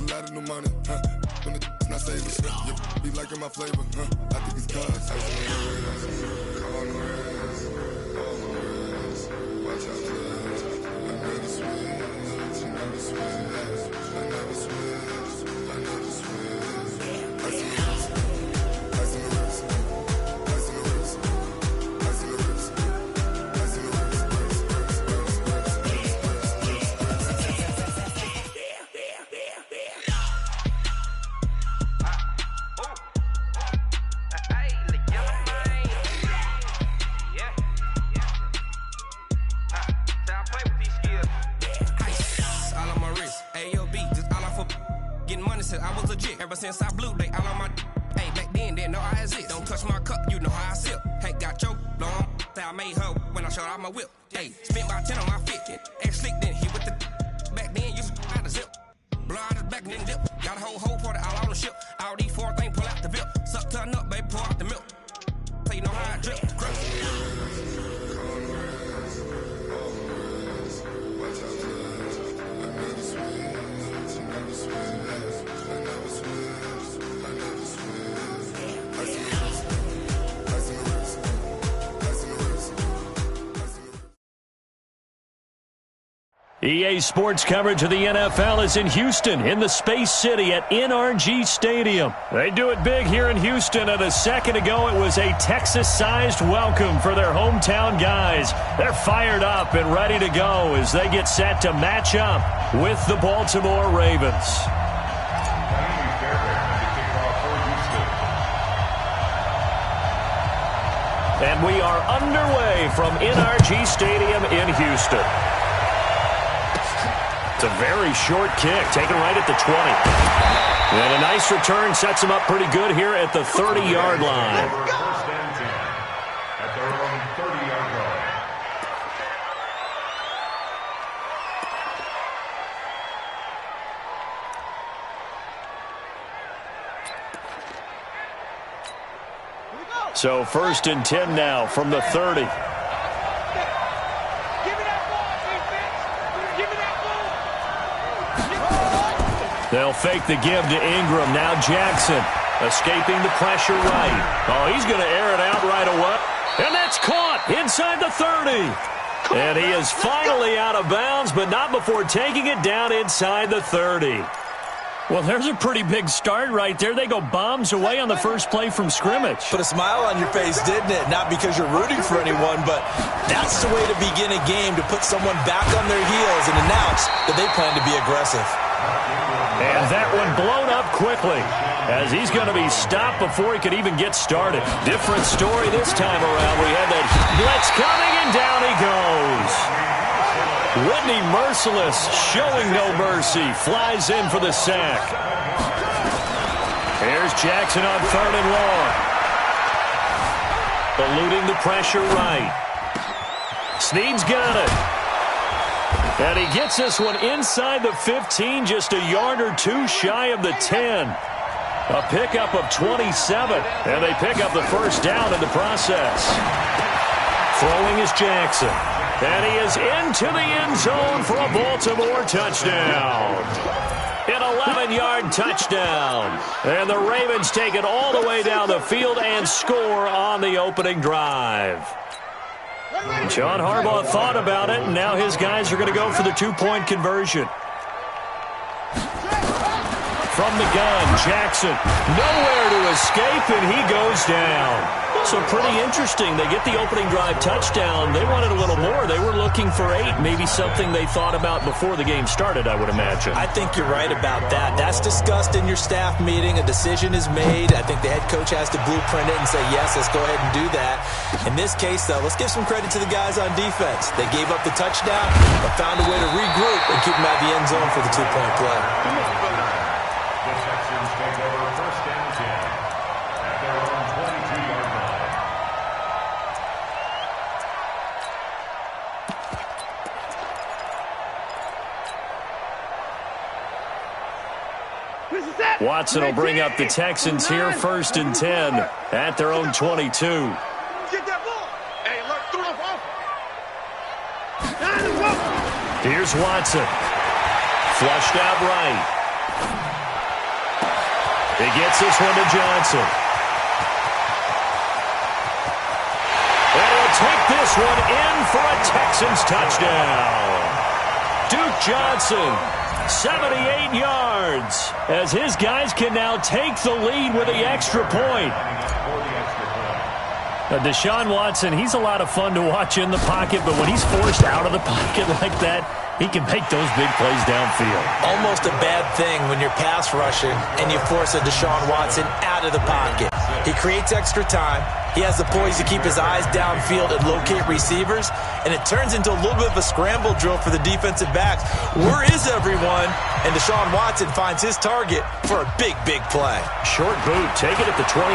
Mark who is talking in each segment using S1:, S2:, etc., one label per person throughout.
S1: lot of new money, when the not saving, yeah, be liking my flavor, I think it's cause. Ice on the wrist, watch out, I never switch, I never switch, I never switch, I never switch. Ice on the wrist, ice on the wrist, ice on the wrist, ice on the wrist, ice on the wrist.
S2: I was legit ever since I blew they all on my hey back then didn't know I exist. Don't touch my cup, you know how I sip. Hey, got your long I made her when I showed out my whip. Hey, spent about 10 on my fit. Ass slick then hit with the back then used to out the zip. Blow out his back and then dip. Got a whole party all on the ship. All these four things pull out the VIP. Suck to a nut, baby, pour out the milk. So you know how I drip.
S3: EA Sports coverage of the NFL is in Houston, in the Space City at NRG Stadium. They do it big here in Houston, and a second ago it was a Texas-sized welcome for their hometown guys. They're fired up and ready to go as they get set to match up with the Baltimore Ravens. And we are underway from NRG Stadium in Houston. It's a very short kick, taken right at the 20. And a nice return sets them up pretty good here at the 30-yard line.
S4: First and 10 at their own 30-yard line.
S3: So first and 10 now from the 30. They'll fake the give to Ingram. Now Jackson escaping the pressure right. Oh, he's going to air it out right away. And that's caught inside the 30. And he is finally out of bounds, but not before taking it down inside the 30. Well, there's a pretty big start right there. They go bombs away on the first play from scrimmage.
S5: Put a smile on your face, didn't it? Not because you're rooting for anyone, but that's the way to begin a game, to put someone back on their heels and announce that they plan to be aggressive.
S3: And that one blown up quickly as he's going to be stopped before he could even get started. Different story this time around. We had that blitz coming, and down he goes. Whitney Merciless, showing no mercy, flies in for the sack. Here's Jackson on 3rd and long. Eluding the pressure right. Snead's got it. And he gets this one inside the 15, just a yard or two shy of the 10. A pickup of 27, and they pick up the first down in the process. Throwing is Jackson. And he is into the end zone for a Baltimore touchdown. An 11-yard touchdown. And the Ravens take it all the way down the field and score on the opening drive. John Harbaugh thought about it, and now his guys are going to go for the two-point conversion. From the gun, Jackson, nowhere to escape, and he goes down. So pretty interesting. They get the opening drive touchdown. They wanted a little more. They were looking for 8, maybe something they thought about before the game started, I would imagine.
S5: I think you're right about that. That's discussed in your staff meeting. A decision is made. I think the head coach has to blueprint it and say, yes, let's go ahead and do that. In this case, though, let's give some credit to the guys on defense. They gave up the touchdown, but found a way to regroup and keep them out of the end zone for the two-point play.
S4: The Texans take over first and 10 at their own 22-yard line.
S3: Watson will bring up the Texans here first and 10 at their own 22.
S6: Get that ball. Hey, look, throw it off.
S3: Here's Watson. Flushed out right. He gets this one to Johnson. And he'll take this one in for a Texans touchdown. Duke Johnson, 78 yards, as his guys can now take the lead with the extra point. Deshaun Watson, he's a lot of fun to watch in the pocket, but when he's forced out of the pocket like that, he can make those big plays downfield.
S5: Almost a bad thing when you're pass rushing and you force a Deshaun Watson out of the pocket. He creates extra time. He has the poise to keep his eyes downfield and locate receivers, and it turns into a little bit of a scramble drill for the defensive backs. Where is everyone? And Deshaun Watson finds his target for a big, big play.
S3: Short boot, take it at the 21.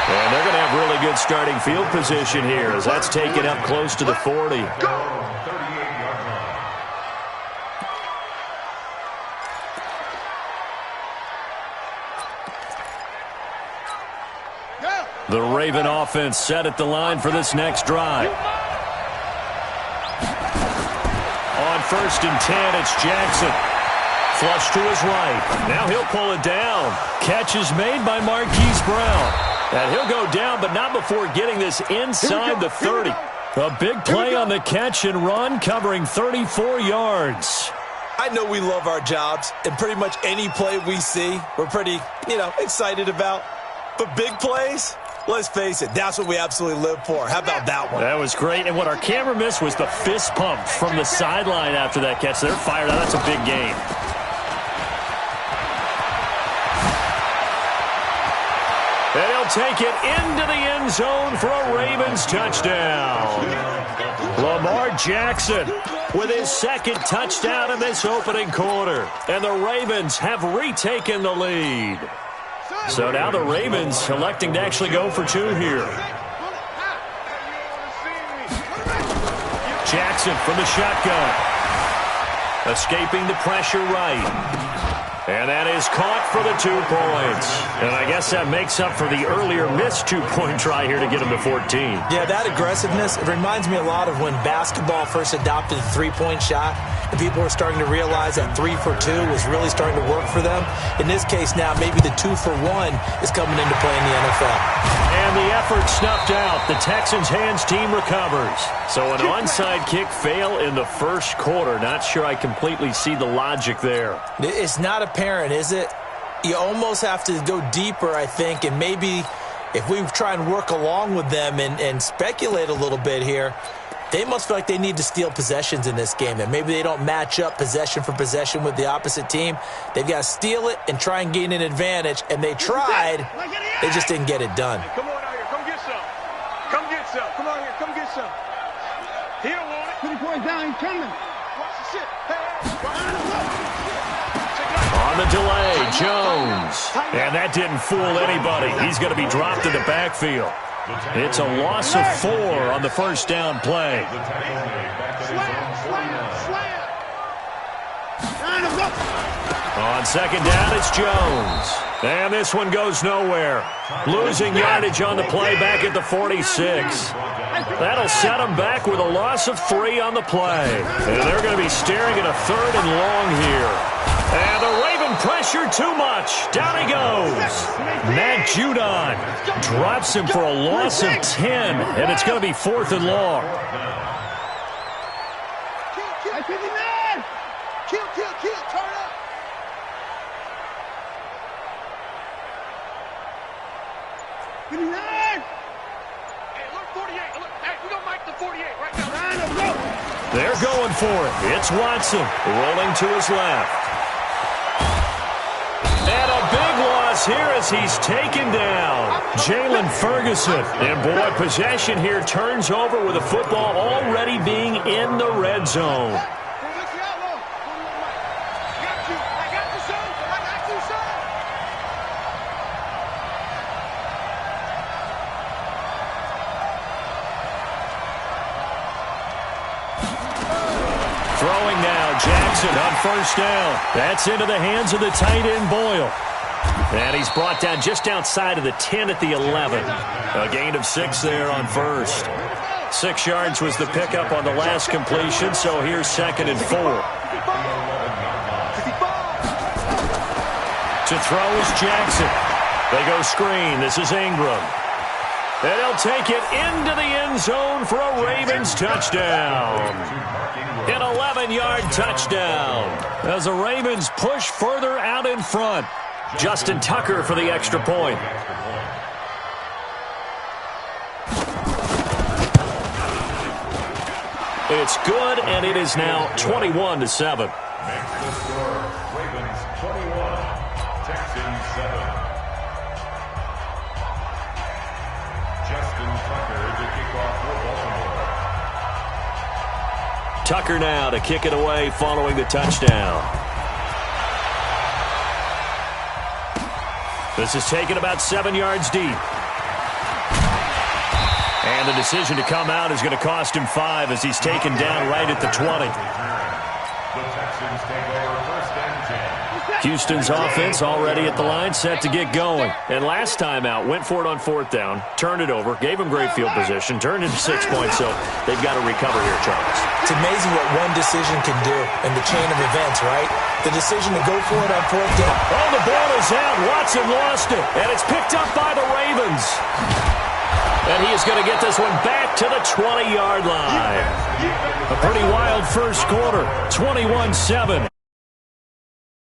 S3: And they're going to have really good starting field position here as that's taken up close to the 40. The Raven offense set at the line for this next drive. On 1st and 10, it's Jackson. Flush to his right. Now he'll pull it down. Catch is made by Marquise Brown. And he'll go down, but not before getting this inside the 30. A big play on the catch and run, covering 34 yards.
S5: I know we love our jobs, and pretty much any play we see, we're pretty, excited about. But big plays, let's face it, that's what we absolutely live for. How about that one?
S3: That was great, and what our camera missed was the fist pump from the sideline after that catch. They're fired out. That's a big game. And he'll take it into the end zone for a Ravens touchdown. Lamar Jackson with his second touchdown in this opening quarter. And the Ravens have retaken the lead. So now the Ravens electing to actually go for 2 here. Jackson from the shotgun. Escaping the pressure right. And that is caught for the 2 points. And I guess that makes up for the earlier missed 2-point try here to get him to 14.
S5: Yeah, that aggressiveness, it reminds me a lot of when basketball first adopted the 3-point shot. And people were starting to realize that 3 for 2 was really starting to work for them. In this case now, maybe the 2 for 1 is coming into play in the NFL.
S3: And the effort snuffed out. The Texans' hands team recovers. So an onside kick fail in the first quarter. Not sure I completely see the logic there.
S5: It's not apparent, is it? You almost have to go deeper, I think, and maybe if we try and work along with them and speculate a little bit here, they must feel like they need to steal possessions in this game, and maybe they don't match up possession for possession with the opposite team. They've got to steal it and try and gain an advantage, and they tried. They just didn't get it done.
S6: Come on out here. Come get some. Come get some. Come on here. Come get some. He don't want it.
S7: 20 points down. He's coming.
S6: Watch the shit. Hey.
S3: On the delay, Jones. And that didn't fool anybody. He's going to be dropped in the backfield. It's a loss of 4 on the first down play. On second down, it's Jones. And this one goes nowhere. Losing yardage on the play back at the 46. That'll set them back with a loss of 3 on the play. And they're going to be staring at a 3rd and long here. And the Raven pressure too much. Down he goes. Matt Judon drops him for a loss of 10. And it's going to be 4th and long.
S6: Kill. Turn up. Hey, look, 48. Look, hey, we gonna make the 48 right now.
S3: They're going for it. It's Watson rolling to his left. And a big loss here as he's taken down. Jalen Ferguson. And boy, possession here turns over with the football already being in the red zone. Throwing now, Jackson on first down. That's into the hands of the tight end, Boyle. And he's brought down just outside of the 10 at the 11. A gain of 6 there on first. 6 yards was the pickup on the last completion, so here's 2nd and 4. To throw is Jackson. They go screen. This is Ingram. And he'll take it into the end zone for a Ravens touchdown. An 11-yard touchdown as the Ravens push further out in front. Justin Tucker for the extra point. It's good, and it is now 21-7.
S4: Makes the score Ravens 21, Texans 7. Justin Tucker to kick off for Baltimore.
S3: Tucker now to kick it away following the touchdown. This is taken about 7 yards deep. And the decision to come out is going to cost him 5 as he's taken down right at the 20.
S4: The Texans take over first and 10.
S3: Houston's offense already at the line, set to get going. And last time out, went for it on 4th down, turned it over, gave him great field position, turned into 6 points, so they've got to recover here, Charles.
S5: It's amazing what one decision can do in the chain of events, right? The decision to go for it on 4th down.
S3: Oh, the ball is out. Watson lost it, and it's picked up by the Ravens. And he is going to get this one back to the 20-yard line. A pretty wild first quarter, 21-7.